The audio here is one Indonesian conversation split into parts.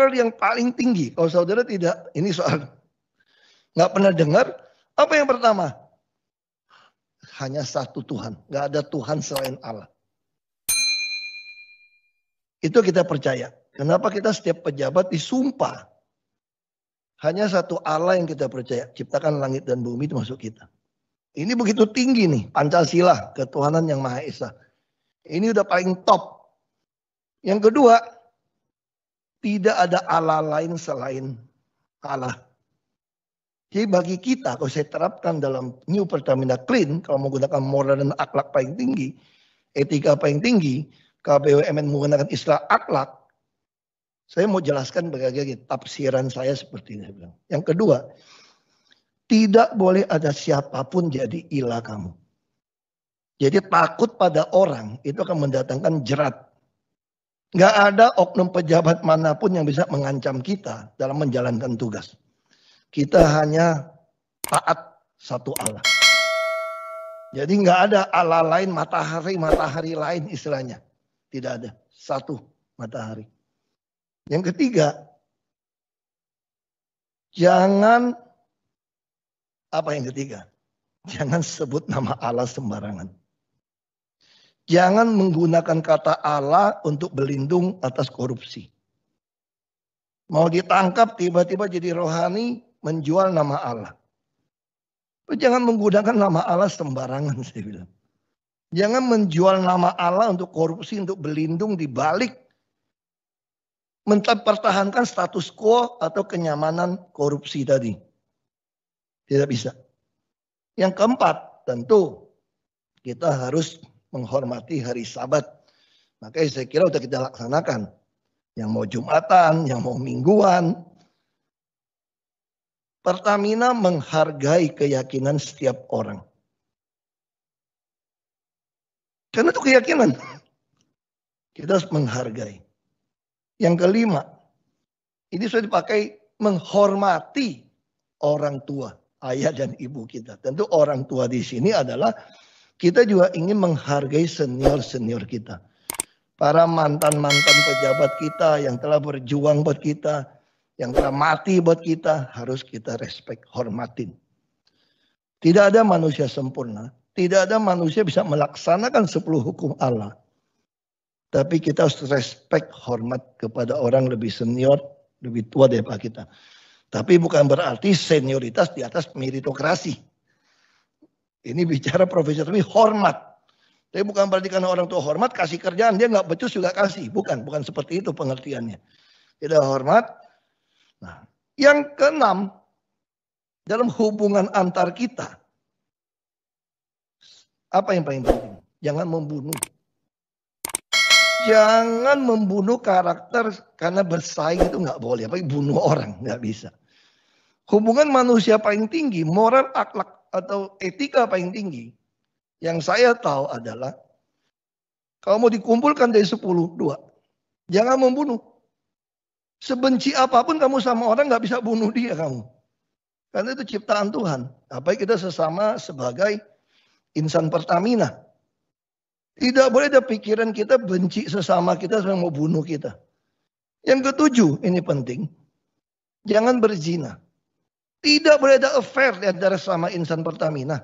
moral yang paling tinggi. Kalau saudara tidak, ini soal nggak pernah dengar. Apa yang pertama? Hanya satu Tuhan. Nggak ada Tuhan selain Allah. Itu kita percaya. Kenapa kita setiap pejabat disumpah? Hanya satu Allah yang kita percaya. Ciptakan langit dan bumi itu masuk kita. Ini begitu tinggi nih. Pancasila, ketuhanan yang Maha Esa. Ini udah paling top. Yang kedua, tidak ada Allah lain selain Allah. Jadi bagi kita, kalau saya terapkan dalam New Pertamina Clean, kalau menggunakan moral dan akhlak paling tinggi, etika paling tinggi, KBUMN menggunakan istilah akhlak, saya mau jelaskan bagaimana tafsiran saya seperti ini. Yang kedua, tidak boleh ada siapapun jadi ilah kamu. Jadi takut pada orang itu akan mendatangkan jerat. Nggak ada oknum pejabat manapun yang bisa mengancam kita dalam menjalankan tugas. Kita hanya taat satu Allah. Jadi nggak ada Allah lain, matahari lain istilahnya. Tidak ada. Satu matahari. Yang ketiga, jangan, apa yang ketiga? Jangan sebut nama Allah sembarangan. Jangan menggunakan kata Allah untuk berlindung atas korupsi. Mau ditangkap tiba-tiba jadi rohani, menjual nama Allah. Jangan menggunakan nama Allah sembarangan, saya bilang. Jangan menjual nama Allah untuk korupsi, untuk berlindung di balik mempertahankan status quo atau kenyamanan korupsi tadi. Tidak bisa. Yang keempat, tentu kita harus menghormati hari Sabat. Makanya saya kira sudah kita laksanakan. Yang mau Jumatan, yang mau Mingguan. Pertamina menghargai keyakinan setiap orang. Karena itu keyakinan. Kita harus menghargai. Yang kelima, ini sudah dipakai menghormati orang tua, ayah dan ibu kita. Tentu orang tua di sini adalah kita juga ingin menghargai senior-senior kita. Para mantan-mantan pejabat kita yang telah berjuang buat kita, yang telah mati buat kita, harus kita respect, hormatin. Tidak ada manusia sempurna. Tidak ada manusia bisa melaksanakan 10 hukum Allah. Tapi kita harus respect, hormat kepada orang lebih senior, lebih tua daripada kita. Tapi bukan berarti senioritas di atas meritokrasi. Ini bicara profesional, hormat. Tapi bukan berarti karena orang tua hormat, kasih kerjaan, dia nggak becus juga kasih. Bukan seperti itu pengertiannya. Kita hormat. Nah, yang keenam, dalam hubungan antar kita, apa yang paling penting? Jangan membunuh. Jangan membunuh karakter karena bersaing itu nggak boleh. Apalagi bunuh orang, nggak bisa. Hubungan manusia paling tinggi, moral, akhlak atau etika paling tinggi, yang saya tahu adalah kalau mau dikumpulkan dari 10, 2. Jangan membunuh. Sebenci apapun kamu sama orang nggak bisa bunuh dia kamu. Karena itu ciptaan Tuhan. Apalagi kita sesama sebagai insan Pertamina. Tidak boleh ada pikiran kita benci sesama kita yang mau bunuh kita. Yang ketujuh, ini penting. Jangan berzina. Tidak boleh ada affair di antara sama insan Pertamina.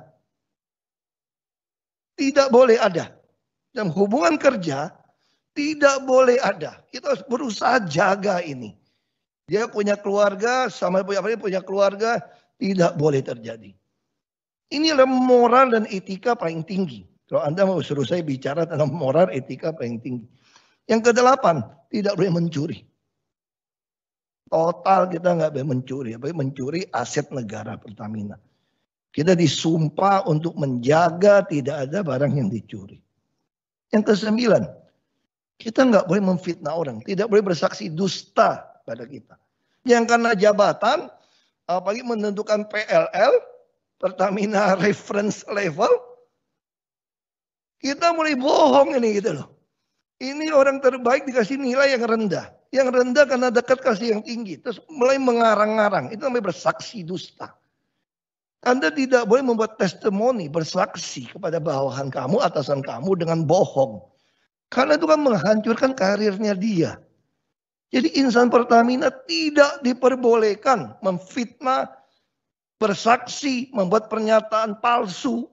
Tidak boleh ada. Dalam hubungan kerja, tidak boleh ada. Kita harus berusaha jaga ini. Dia punya keluarga, sama punya keluarga, tidak boleh terjadi. Inilah moral dan etika paling tinggi. Kalau Anda mau suruh saya bicara tentang moral etika paling tinggi. Yang kedelapan, tidak boleh mencuri. Total kita nggak boleh mencuri. Apalagi mencuri aset negara Pertamina. Kita disumpah untuk menjaga tidak ada barang yang dicuri. Yang kesembilan, kita nggak boleh memfitnah orang. Tidak boleh bersaksi dusta pada kita. Yang karena jabatan, apalagi menentukan PLL, Pertamina Reference Level, kita mulai bohong ini gitu loh. Ini orang terbaik dikasih nilai yang rendah. Yang rendah karena dekat kasih yang tinggi. Terus mulai mengarang-arang. Itu namanya bersaksi dusta. Anda tidak boleh membuat testimoni, bersaksi kepada bawahan kamu, atasan kamu dengan bohong. Karena itu kan menghancurkan karirnya dia. Jadi insan Pertamina tidak diperbolehkan memfitnah, bersaksi, membuat pernyataan palsu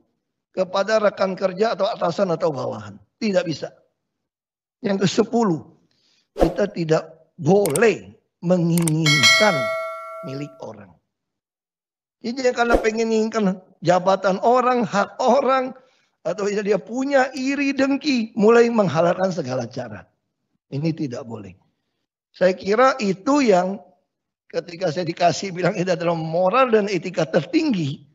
kepada rekan kerja atau atasan atau bawahan. Tidak bisa. Yang ke-10, kita tidak boleh menginginkan milik orang. Jadi karena pengen menginginkan jabatan orang, hak orang, atau dia punya iri dengki, mulai menghalalkan segala cara. Ini tidak boleh. Saya kira itu yang ketika saya dikasih bilang itu adalah moral dan etika tertinggi.